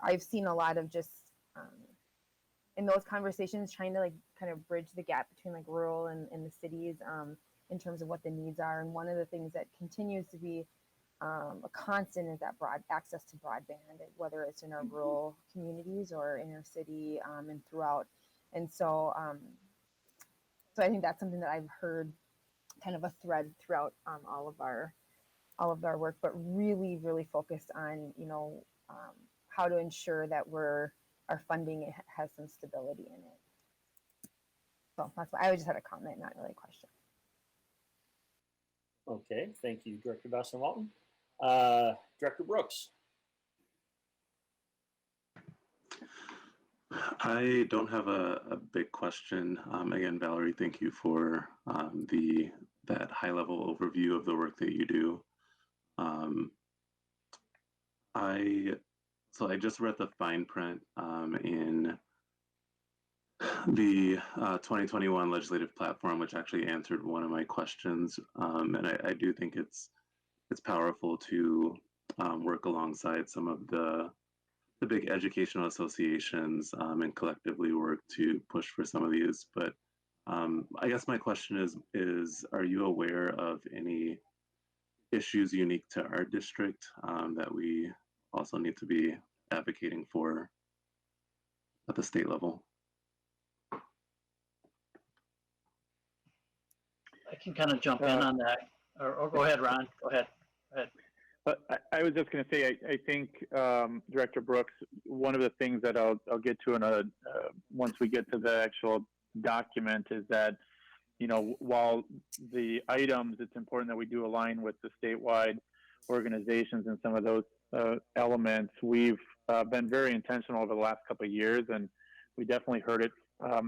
I've seen a lot of just in those conversations trying to like kind of bridge the gap between like rural and the cities in terms of what the needs are. And one of the things that continues to be a constant is that broad access to broadband, whether it's in our rural communities or inner city and throughout. And so I think that's something that I've heard kind of a thread throughout all of our work, but really, really focused on, how to ensure that our funding has some stability in it. So that's why I just had a comment, not really a question. Okay, thank you, Director Dawson-Walton. Director Brooks. I don't have a big question. Again, Valerie, thank you for that high-level overview of the work that you do. I just read the fine print in the 2021 legislative platform, which actually answered one of my questions, and I do think it's powerful to work alongside some of the big educational associations and collectively work to push for some of these. But I guess my question is are you aware of any issues unique to our district that we also need to be advocating for at the state level? I can kind of jump in on that, or go ahead, Ron. Go ahead. But I was just going to say, I think Director Brooks, one of the things that I'll get to once we get to the actual document is that, while the items, it's important that we do align with the statewide organizations and some of those elements. We've been very intentional over the last couple of years, and we definitely heard it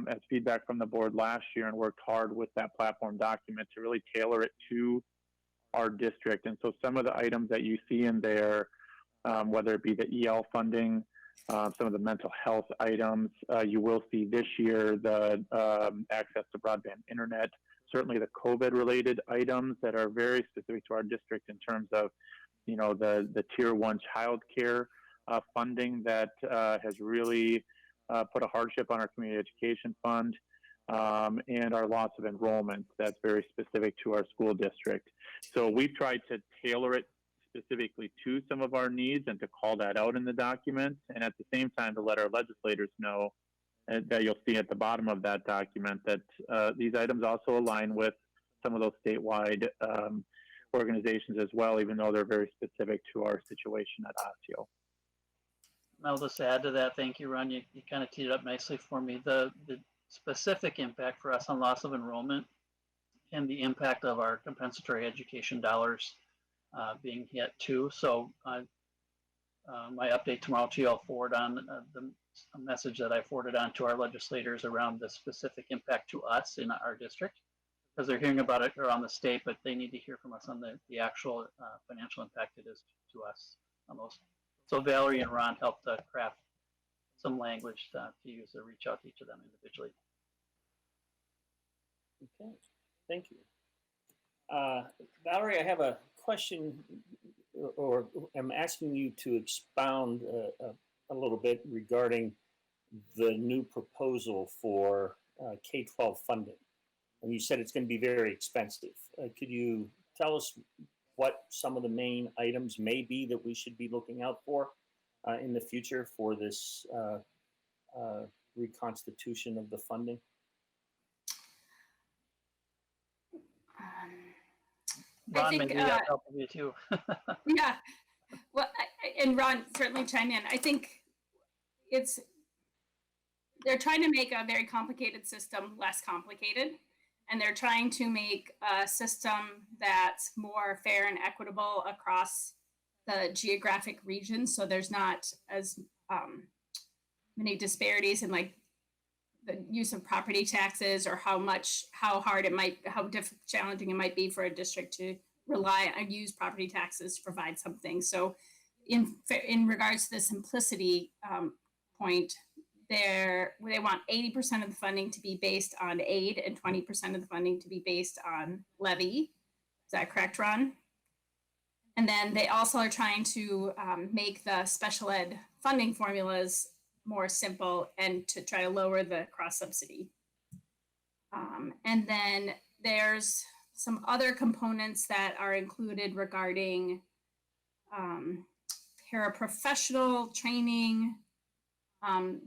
as feedback from the board last year and worked hard with that platform document to really tailor it to our district. And so some of the items that you see in there, whether it be the EL funding, some of the mental health items, you will see this year the access to broadband internet, certainly the COVID related items that are very specific to our district in terms of, the tier 1 child care funding that has really put a hardship on our community education fund. And our loss of enrollment that's very specific to our school district. So we've tried to tailor it specifically to some of our needs and to call that out in the document, and at the same time to let our legislators know that you'll see at the bottom of that document that these items also align with some of those statewide organizations as well, even though they're very specific to our situation at OSSEO. I'll just add to that. Thank you, Ron. You kind of teed it up nicely for me. The specific impact for us on loss of enrollment and the impact of our compensatory education dollars being hit too. So my update tomorrow too, I'll forward on the message that I forwarded on to our legislators around the specific impact to us in our district, because they're hearing about it around the state, but they need to hear from us on the actual financial impact it is to us on those. So Valerie and Ron helped craft some language to use to reach out to each of them individually. Okay, thank you. Valerie, I have a question, or I'm asking you to expound a little bit regarding the new proposal for K-12 funding. And you said it's going to be very expensive. Could you tell us what some of the main items may be that we should be looking out for in the future for this reconstitution of the funding? Ron, maybe I'll help you too. Yeah, well, and Ron certainly chime in. I think they're trying to make a very complicated system less complicated, and they're trying to make a system that's more fair and equitable across the geographic region, so there's not as many disparities in like the use of property taxes or how challenging it might be for a district to rely on use property taxes to provide something. So in regards to the simplicity point, they want 80% of the funding to be based on aid and 20% of the funding to be based on levy. Is that correct, Ron? And then they also are trying to make the special ed funding formulas more simple and to try to lower the cross subsidy. And then there's some other components that are included regarding paraprofessional training.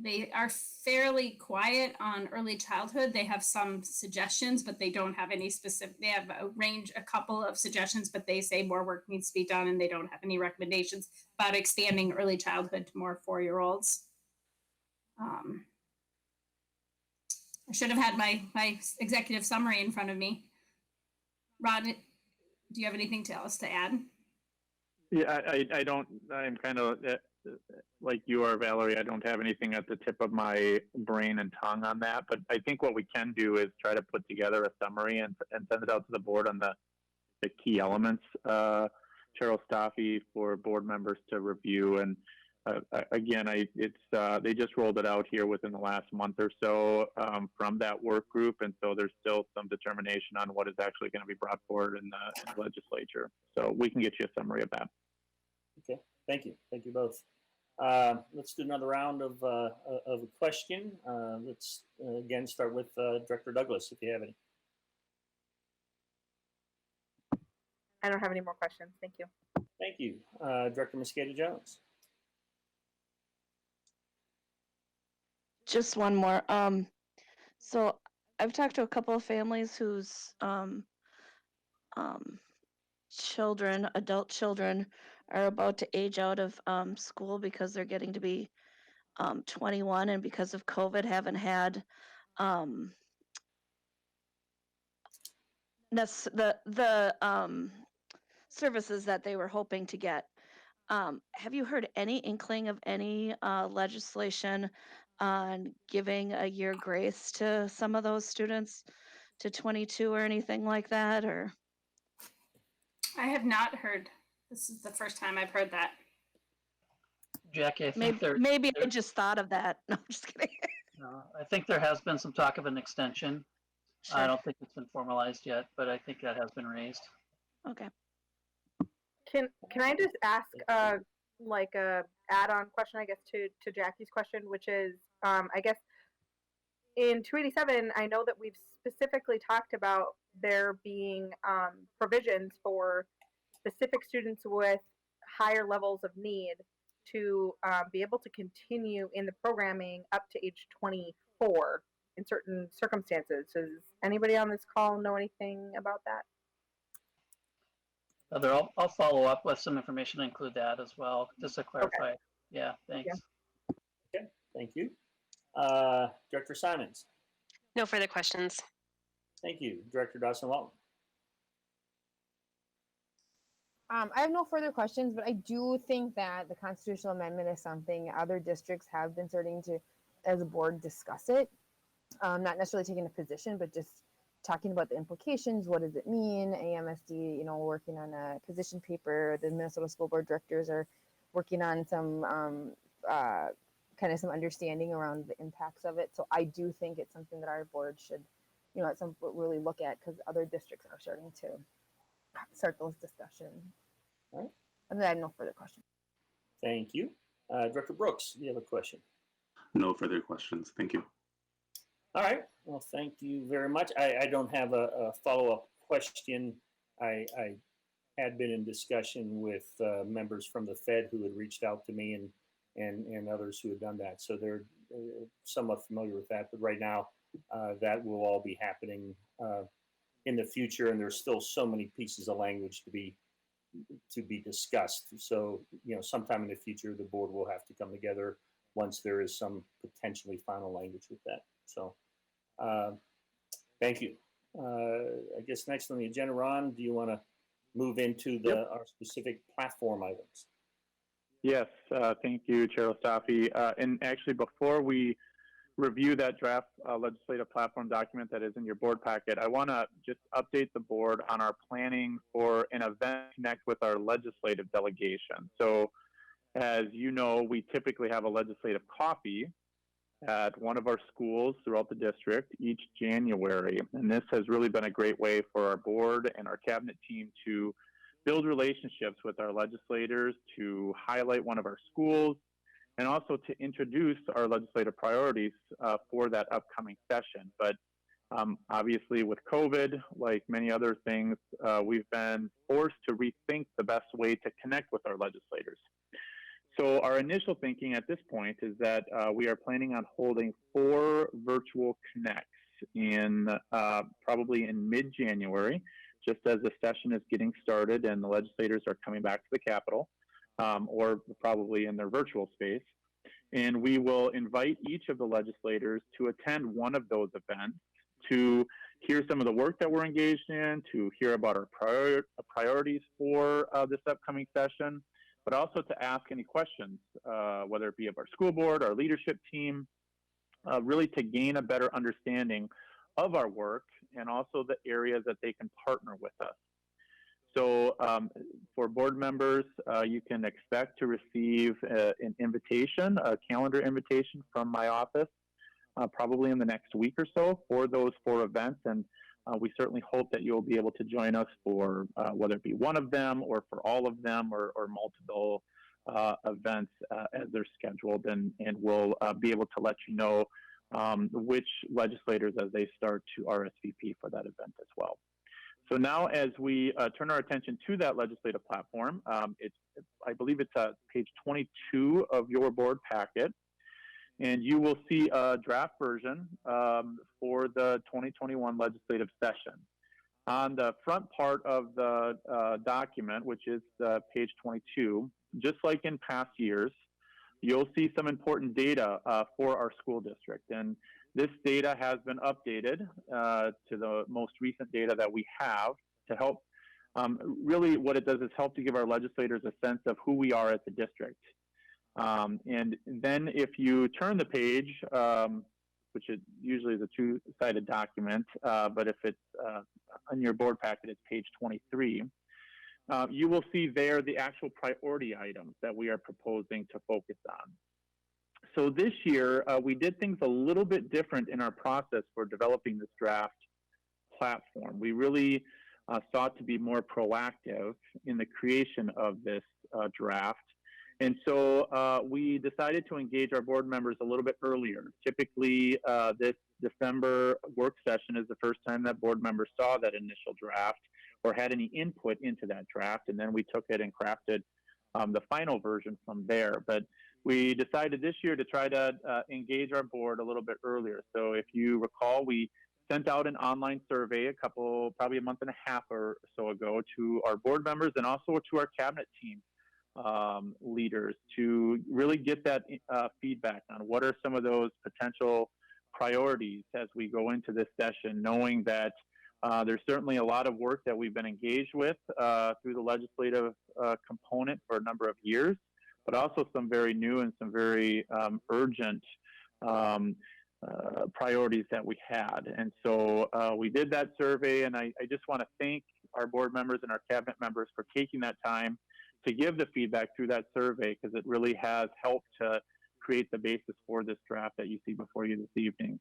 They are fairly quiet on early childhood. They have some suggestions, but they don't have any specific, they have a couple of suggestions, but they say more work needs to be done and they don't have any recommendations about expanding early childhood to more 4-year-olds. I should have had my executive summary in front of me. Rod, do you have anything else to add? Yeah, I don't, I'm kind of like you are, Valerie. I don't have anything at the tip of my brain and tongue on that, but I think what we can do is try to put together a summary and send it out to the board on the key elements, Cheryl Staffy, for board members to review. And again, they just rolled it out here within the last month or so from that work group, and so there's still some determination on what is actually going to be brought forward in the legislature. So we can get you a summary of that. Okay, thank you both. Let's do another round of a question. Let's again start with Director Douglas, if you have any. I don't have any more questions. Thank you. Thank you. Director Mosqueda-Jones. Just one more. So I've talked to a couple of families whose children, adult children, are about to age out of school because they're getting to be 21, and because of COVID haven't had the services that they were hoping to get. Have you heard any inkling of any legislation on giving a year grace to some of those students to 22 or anything like that? Or I have not heard. This is the first time I've heard that. Jackie, I think maybe I just thought of that. No, I'm just kidding. I think there has been some talk of an extension. Sure. I don't think it's been formalized yet, but I think that has been raised. Okay. Can I just ask like a add-on question, I guess, to Jackie's question, which is I guess in 287, I know that we've specifically talked about there being provisions for specific students with higher levels of need to be able to continue in the programming up to age 24 in certain circumstances. Does anybody on this call know anything about that? Heather, I'll follow up with some information to include that as well, just to clarify. Okay. Yeah, thanks. Yeah. Okay, thank you. Director Simons. No further questions. Thank you. Director Dawson-Walton. I have no further questions, but I do think that the constitutional amendment is something other districts have been starting to, as a board, discuss it. Not necessarily taking a position, but just talking about the implications. What does it mean? AMSD, working on a position paper. The Minnesota School Board directors are working on some some understanding around the impacts of it. So I do think it's something that our board should, at some point really look at, because other districts are starting to start those discussions. All right. And then I have no further questions. Thank you. Director Brooks, do you have a question? No further questions. Thank you. All right. Well, thank you very much. I don't have a follow-up question. I had been in discussion with members from the Fed who had reached out to me and others who had done that. So they're somewhat familiar with that. But right now, that will all be happening in the future. And there's still so many pieces of language to be discussed. So, sometime in the future, the board will have to come together once there is some potentially final language with that. So thank you. I guess next on the agenda, Ron, do you want to move into our specific platform items? Yes, thank you, Chair Staffy. And actually, before we review that draft legislative platform document that is in your board packet, I want to just update the board on our planning for an event to connect with our legislative delegation. So, as you know, we typically have a legislative coffee at one of our schools throughout the district each January. And this has really been a great way for our board and our cabinet team to build relationships with our legislators, to highlight one of our schools, and also to introduce our legislative priorities for that upcoming session. But obviously with COVID, like many other things, we've been forced to rethink the best way to connect with our legislators. So our initial thinking at this point is that we are planning on holding 4 virtual connects in probably in mid-January, just as the session is getting started and the legislators are coming back to the Capitol, or probably in their virtual space. And we will invite each of the legislators to attend one of those events to hear some of the work that we're engaged in, to hear about our priorities for this upcoming session, but also to ask any questions, whether it be of our school board, our leadership team, really to gain a better understanding of our work and also the areas that they can partner with us. So for board members, you can expect to receive an invitation, a calendar invitation from my office, probably in the next week or so for those 4 events. And we certainly hope that you'll be able to join us for whether it be one of them or for all of them or multiple events as they're scheduled. And we'll be able to let you know which legislators as they start to RSVP for that event as well. So now as we turn our attention to that legislative platform, I believe it's page 22 of your board packet. And you will see a draft version for the 2021 legislative session. On the front part of the document, which is page 22, just like in past years, you'll see some important data for our school district. And this data has been updated to the most recent data that we have to help. Really what it does is help to give our legislators a sense of who we are as a district. And then if you turn the page, which is usually is a 2-sided document, but if it's on your board packet, it's page 23, you will see there the actual priority items that we are proposing to focus on. So this year, we did things a little bit different in our process for developing this draft platform. We really sought to be more proactive in the creation of this draft. And so we decided to engage our board members a little bit earlier. Typically, this December work session is the first time that board members saw that initial draft or had any input into that draft. And then we took it and crafted the final version from there. But we decided this year to try to engage our board a little bit earlier. So if you recall, we sent out an online survey probably a month and a half or so ago to our board members and also to our cabinet team leaders to really get that feedback on what are some of those potential priorities as we go into this session, knowing that there's certainly a lot of work that we've been engaged with through the legislative component for a number of years, but also some very new and some very urgent priorities that we had. And so we did that survey, and I just want to thank our board members and our cabinet members for taking that time to give the feedback through that survey, because it really has helped to create the basis for this draft that you see before you this evening.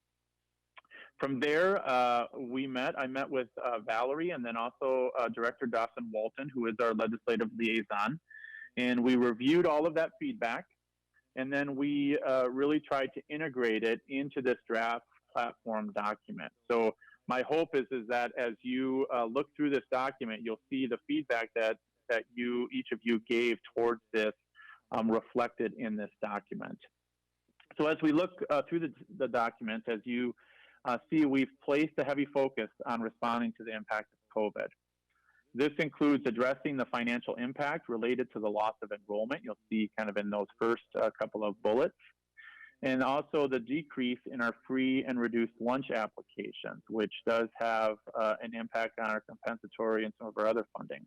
From there, I met with Valerie and then also Director Dawson Walton, who is our legislative liaison, and we reviewed all of that feedback, and then we really tried to integrate it into this draft platform document. So my hope is that as you look through this document, you'll see the feedback that each of you gave towards this reflected in this document. So as we look through the document, as you see, we've placed a heavy focus on responding to the impact of COVID. This includes addressing the financial impact related to the loss of enrollment. You'll see kind of in those first couple of bullets. And also the decrease in our free and reduced lunch applications, which does have an impact on our compensatory and some of our other funding.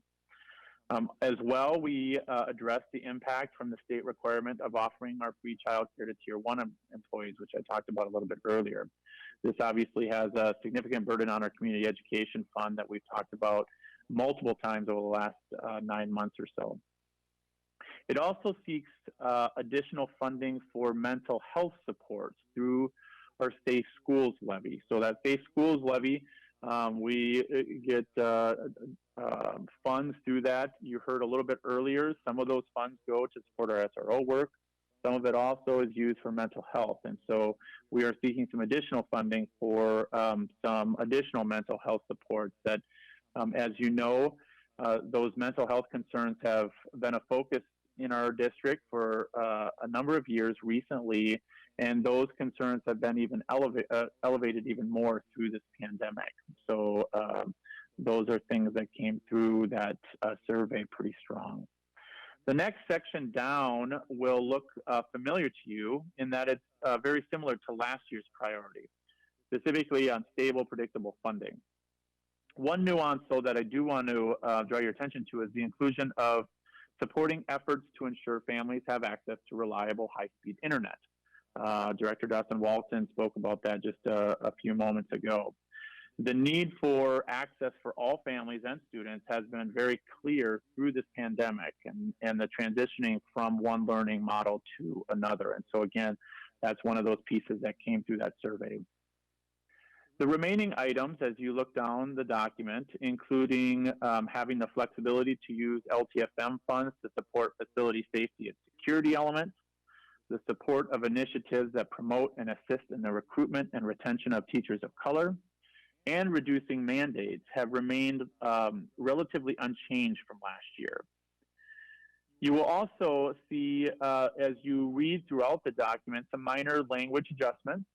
As well, we address the impact from the state requirement of offering our free childcare to Tier 1 employees, which I talked about a little bit earlier. This obviously has a significant burden on our community education fund that we've talked about multiple times over the last 9 months or so. It also seeks additional funding for mental health supports through our Safe Schools Levy. So that Safe Schools Levy We get funds through that. You heard a little bit earlier, some of those funds go to support our SRO work. Some of it also is used for mental health. And so we are seeking some additional funding for some additional mental health supports that, as you know, those mental health concerns have been a focus in our district for a number of years recently, and those concerns have been even elevated even more through this pandemic. So those are things that came through that survey pretty strong. The next section down will look familiar to you in that it's very similar to last year's priority, specifically on stable, predictable funding. One nuance, though, that I do want to draw your attention to is the inclusion of supporting efforts to ensure families have access to reliable, high-speed internet. Director Dawson Walton spoke about that just a few moments ago. The need for access for all families and students has been very clear through this pandemic and the transitioning from one learning model to another. And so again, that's one of those pieces that came through that survey. The remaining items, as you look down the document, including having the flexibility to use LTFM funds to support facility safety and security elements, the support of initiatives that promote and assist in the recruitment and retention of teachers of color, and reducing mandates have remained relatively unchanged from last year. You will also see, as you read throughout the document, some minor language adjustments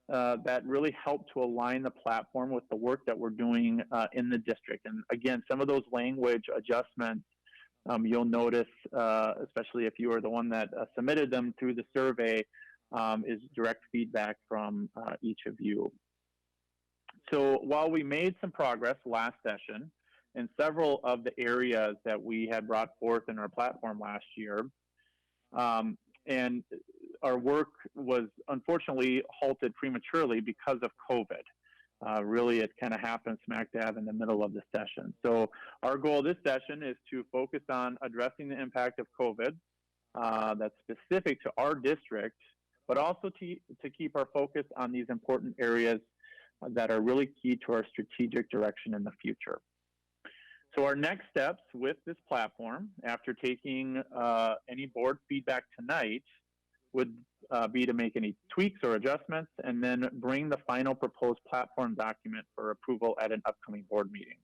that really help to align the platform with the work that we're doing in the district. And again, some of those language adjustments you'll notice, especially if you are the one that submitted them through the survey, is direct feedback from each of you. So while we made some progress last session in several of the areas that we had brought forth in our platform last year, and our work was unfortunately halted prematurely because of COVID. Really, it kind of happened smack dab in the middle of the session. So our goal this session is to focus on addressing the impact of COVID that's specific to our district, but also to keep our focus on these important areas that are really key to our strategic direction in the future. So our next steps with this platform, after taking any board feedback tonight, would be to make any tweaks or adjustments and then bring the final proposed platform document for approval at an upcoming board meeting.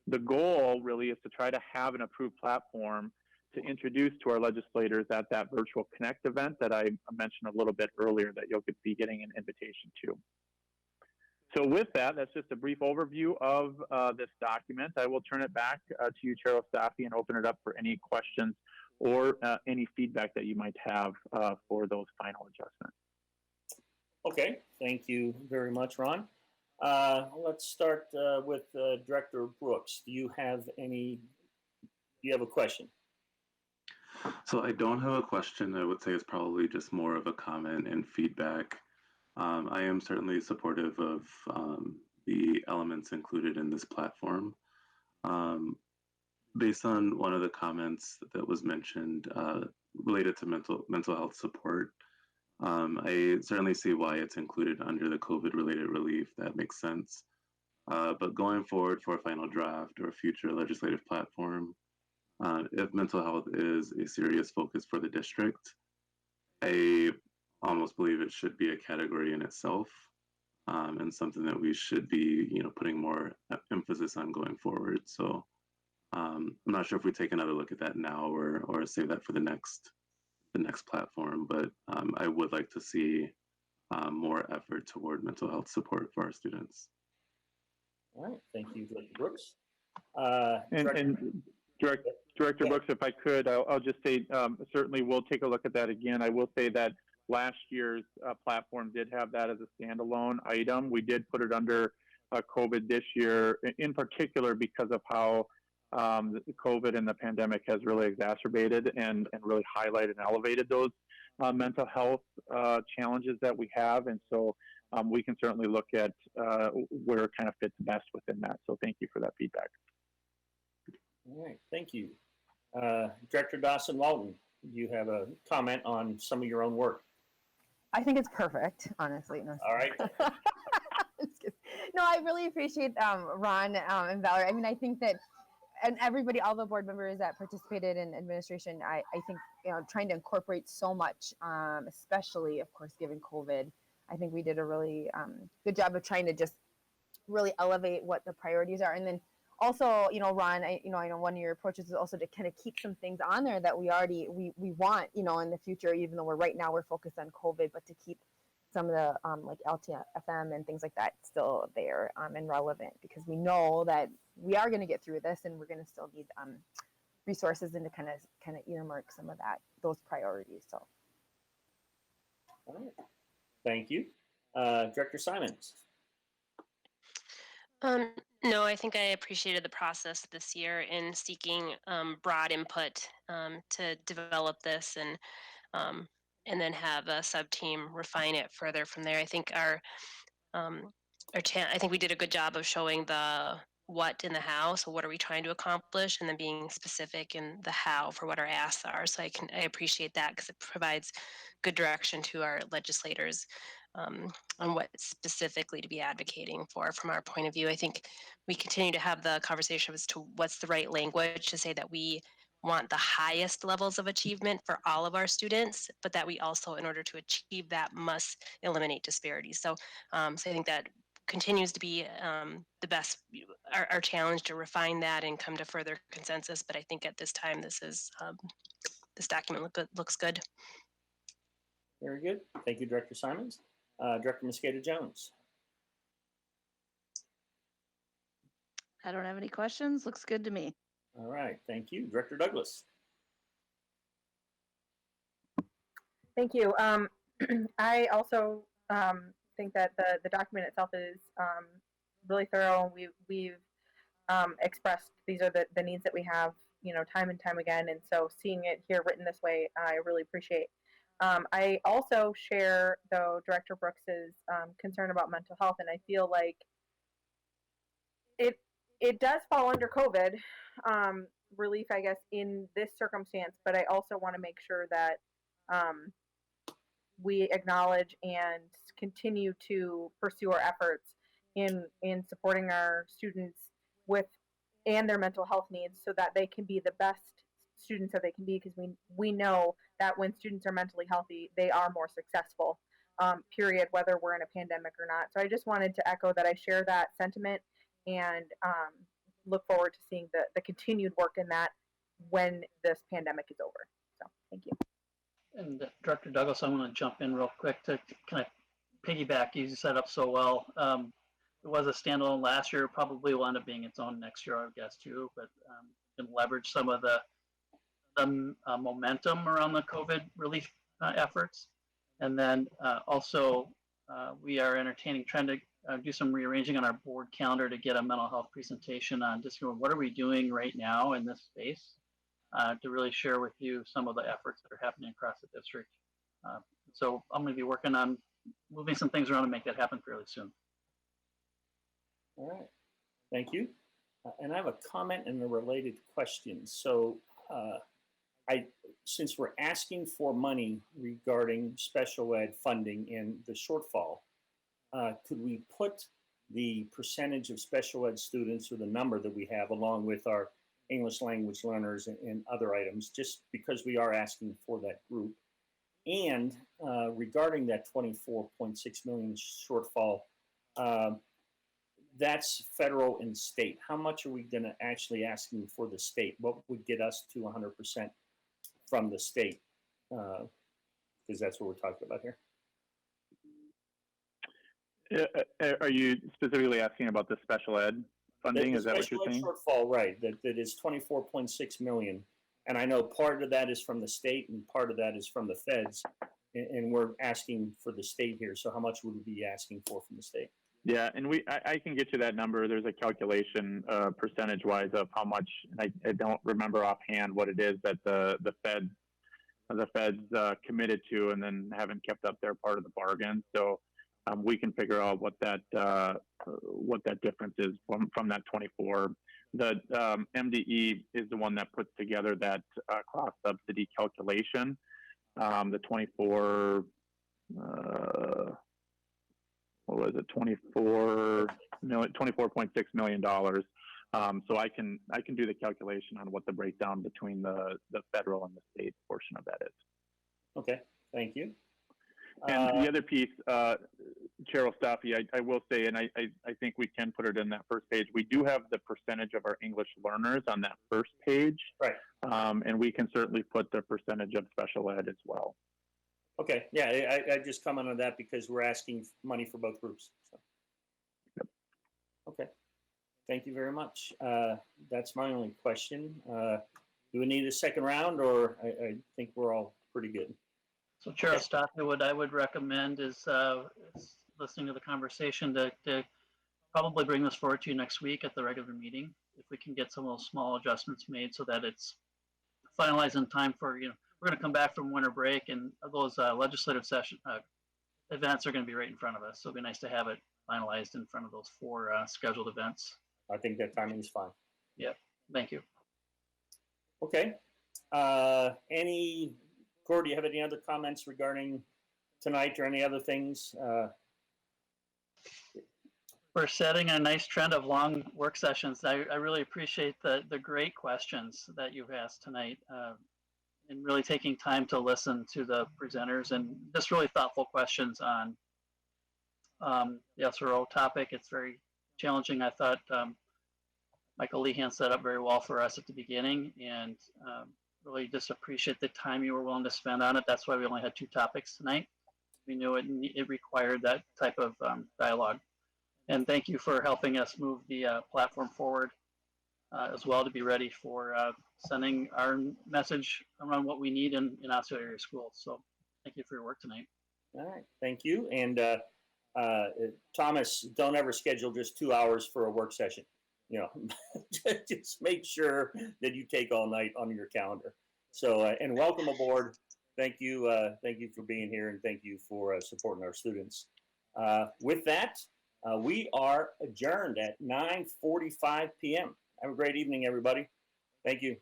The goal really is to try to have an approved platform to introduce to our legislators at that virtual Connect event that I mentioned a little bit earlier that you'll be getting an invitation to. So with that, that's just a brief overview of this document. I will turn it back to you, Chair Ostafi, and open it up for any questions or any feedback that you might have for those final adjustments. Okay, thank you very much, Ron. Let's start with Director Brooks. Do you have a question? So I don't have a question. I would say it's probably just more of a comment and feedback. I am certainly supportive of the elements included in this platform. Based on one of the comments that was mentioned related to mental health support, I certainly see why it's included under the COVID-related relief. That makes sense. But going forward for a final draft or a future legislative platform, if mental health is a serious focus for the district, I almost believe it should be a category in itself, and something that we should be, putting more emphasis on going forward. So I'm not sure if we take another look at that now or save that for the next platform, but I would like to see more effort toward mental health support for our students. All right, thank you, Director Brooks. Director Brooks, if I could, I'll just say certainly we'll take a look at that again. I will say that last year's platform did have that as a standalone item. We did put it under COVID this year, in particular because of how COVID and the pandemic has really exacerbated and really highlighted and elevated those mental health challenges that we have. And so we can certainly look at where it kind of fits best within that. So thank you for that feedback. All right, thank you. Director Dawson Walton, do you have a comment on some of your own work? I think it's perfect, honestly. No, all right. No, I really appreciate Ron and Valerie. I mean, I think that, and everybody, all the board members that participated in administration, I think, trying to incorporate so much, especially, of course, given COVID. I think we did a really good job of trying to just really elevate what the priorities are. And then also, Ron, I know one of your approaches is also to kind of keep some things on there that we want, in the future, even though right now we're focused on COVID, but to keep some of the like LTFM and things like that still there and relevant, because we know that we are going to get through this and we're going to still need resources and to kind of earmark some of those priorities. So, all right, thank you, Director Simons. No, I think I appreciated the process this year in seeking broad input to develop this and then have a sub team refine it further from there. I think I think we did a good job of showing the what in the how. So what are we trying to accomplish, and then being specific in the how for what our asks are. So I appreciate that, because it provides good direction to our legislators on what specifically to be advocating for from our point of view. I think we continue to have the conversation as to what's the right language to say that we want the highest levels of achievement for all of our students, but that we also, in order to achieve that, must eliminate disparities. So I think that continues to be the best, our challenge to refine that and come to further consensus. But I think at this time, this document looks good. Very good. Thank you, Director Simons. Director Mosqueda-Jones. I don't have any questions. Looks good to me. All right, thank you. Director Douglas. Thank you. I also think that the document itself is really thorough. We've expressed these are the needs that we have, time and time again, and so seeing it here written this way, I really appreciate. I also share, though, Director Brooks's concern about mental health, and I feel like it does fall under COVID relief, I guess, in this circumstance. But I also want to make sure that we acknowledge and continue to pursue our efforts in supporting our students and their mental health needs, so that they can be the best students that they can be, because we know that when students are mentally healthy, they are more successful, period, whether we're in a pandemic or not. So I just wanted to echo that I share that sentiment, and look forward to seeing the continued work in that when this pandemic is over. So thank you. And Director Douglas, I want to jump in real quick to kind of piggyback. You set up so well. It was a standalone last year, probably will end up being its own next year, I would guess, too. But can leverage some of the momentum around the COVID relief efforts. And then also we are trying to do some rearranging on our board calendar to get a mental health presentation on just what are we doing right now in this space, to really share with you some of the efforts that are happening across the district. So I'm going to be working on moving some things around to make that happen fairly soon. All right, thank you. And I have a comment and a related question. So since we're asking for money regarding special ed funding and the shortfall, could we put the percentage of special ed students, or the number that we have, along with our English language learners and other items, just because we are asking for that group? And regarding that 24.6 million shortfall, that's federal and state. How much are we going to actually asking for the state? What would get us to 100% from the state? Because that's what we're talking about here. Are you specifically asking about the special ed funding? Is that what you're saying? Shortfall, right? That is 24.6 million, and I know part of that is from the state and part of that is from the feds, and we're asking for the state here. So how much would we be asking for from the state? Yeah, and I can get you that number. There's a calculation percentage-wise of how much. I don't remember offhand what it is that the feds committed to, and then haven't kept up their part of the bargain. So we can figure out what that difference is from that 24. The MDE is the one that puts together that cross subsidy calculation. The 24. What was it $24.6 million. So I can do the calculation on what the breakdown between the federal and the state portion of that is. Okay, thank you. And the other piece, Cheryl Staffy, I will say, and I think we can put it in that first page. We do have the percentage of our English learners on that first page. Right. And we can certainly put the percentage of special ed as well. Okay, yeah, I just comment on that because we're asking money for both groups. So. Yep. Okay, thank you very much. That's my only question. Do we need a second round, or I think we're all pretty good? So Chair Staffy, what I would recommend is listening to the conversation to probably bring this forward to you next week at the regular meeting. If we can get some of those small adjustments made so that it's finalized in time for, we're going to come back from winter break, and those legislative session events are going to be right in front of us. So it'd be nice to have it finalized in front of those 4 scheduled events. I think that timing is fine. Yep. Thank you. Okay. Cord, do you have any other comments regarding tonight or any other things? We're setting a nice trend of long work sessions. I really appreciate the great questions that you've asked tonight, and really taking time to listen to the presenters and just really thoughtful questions on the SRO topic. It's very challenging. I thought Michael Lehan set up very well for us at the beginning, and really just appreciate the time you were willing to spend on it. That's why we only had 2 topics tonight. We knew it required that type of dialogue. And thank you for helping us move the platform forward as well to be ready for sending our message around what we need in Osceola area schools. So thank you for your work tonight. All right, thank you. And Thomas, don't ever schedule just 2 hours for a work session. Just make sure that you take all night on your calendar. So, and welcome aboard. Thank you for being here, and thank you for supporting our students. With that, we are adjourned at 9:45 p.m. Have a great evening, everybody. Thank you.